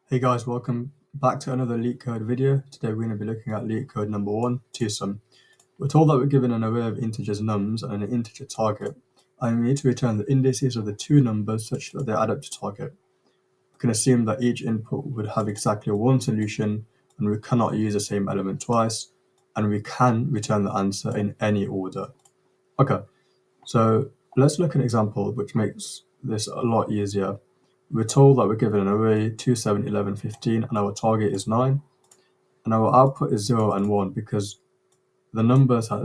Hey guys, welcome back to another Leetcode video. Today we're going to be looking at Leetcode number 1, twosome. We're told that we're given an array of integers nums and an integer target, and we need to return the indices of the two numbers such that they add up to target. We can assume that each input would have exactly one solution, and we cannot use the same element twice, and we can return the answer in any order. Okay, so let's look at an example which makes this a lot easier. We're told that we're given an array 2, 7, 11, 15, and our target is 9. And our output is 0 and 1 because the numbers at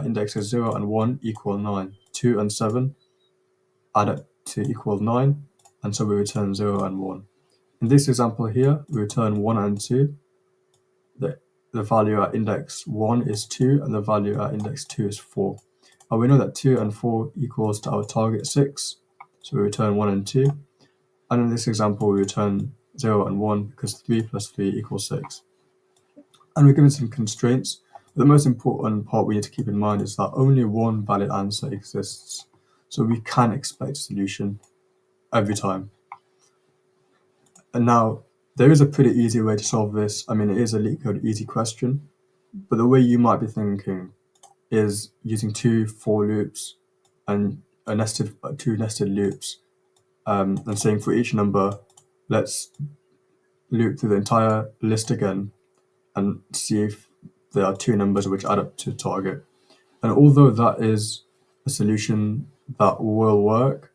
indexes 0 and 1 equal 9. 2 and 7 add up to equal 9, and so we return 0 and 1. In this example here, we return 1 and 2. The value at index 1 is 2, and the value at index 2 is 4. And we know that 2 and 4 equals to our target 6, so we return 1 and 2. And in this example, we return 0 and 1 because 3 plus 3 equals 6. And we're given some constraints. The most important part we need to keep in mind is that only one valid answer exists. So we can expect a solution every time. And now, there is a pretty easy way to solve this. I mean, it is a Leetcode easy question, but the way you might be thinking is using two for loops and two nested loops, and saying for each number, let's loop through the entire list again and see if there are two numbers which add up to target. And although that is a solution that will work,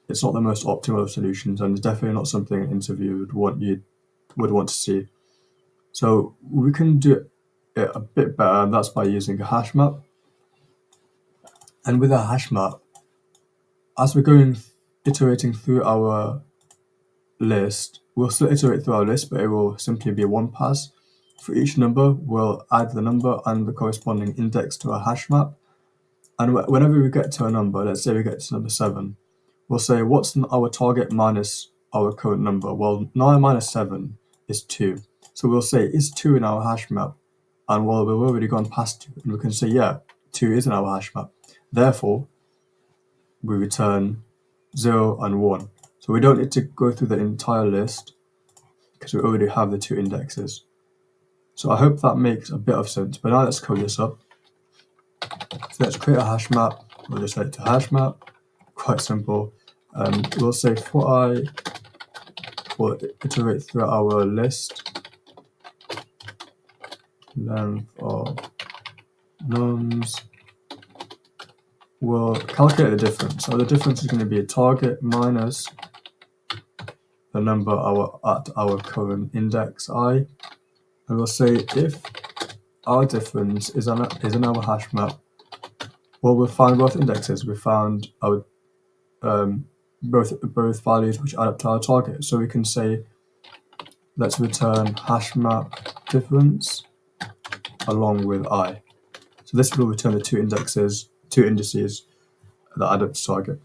it's not the most optimal of solutions, and it's definitely not something an interviewer would want to see. So we can do it a bit better, and that's by using a hash map. And with a hash map, as we're iterating through our list, we'll still iterate through our list, but it will simply be one pass. For each number, we'll add the number and the corresponding index to a hash map. And whenever we get to a number, let's say we get to number 7, we'll say, what's our target minus our current number? Well, 9 minus 7 is 2. So we'll say, is 2 in our hash map? And well, we've already gone past 2. And we can say, yeah, 2 is in our hash map. Therefore, we return 0 and 1. So we don't need to go through the entire list because we already have the two indexes. So I hope that makes a bit of sense. But now let's code this up. So let's create a hash map. We'll just set it to hash map. Quite simple. We'll say we'll iterate through our list. Length of nums. We'll calculate the difference. So the difference is going to be a target minus the number at our current index I. And we'll say if our difference is in our hash map, well, we've found both indexes. We found our both values which add up to our target. So we can say, let's return hash map difference along with I. So this will return the two indices that add up to target.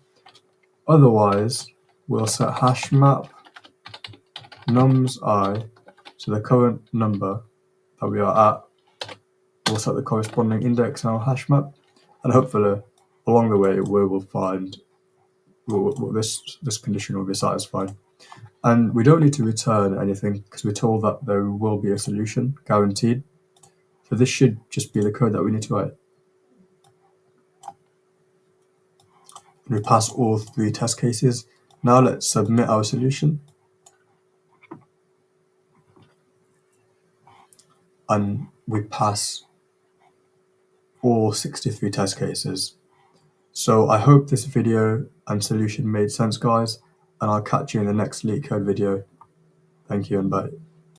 Otherwise, we'll set hash map nums I, so the current number that we are at, we'll set the corresponding index in our hash map, and hopefully along the way we will find this condition will be satisfied. And we don't need to return anything because we're told that there will be a solution, guaranteed. So this should just be the code that we need to write. And we pass all 3 test cases. Now let's submit our solution. And we pass all 63 test cases. So I hope this video and solution made sense, guys, and I'll catch you in the next Leetcode video. Thank you and bye.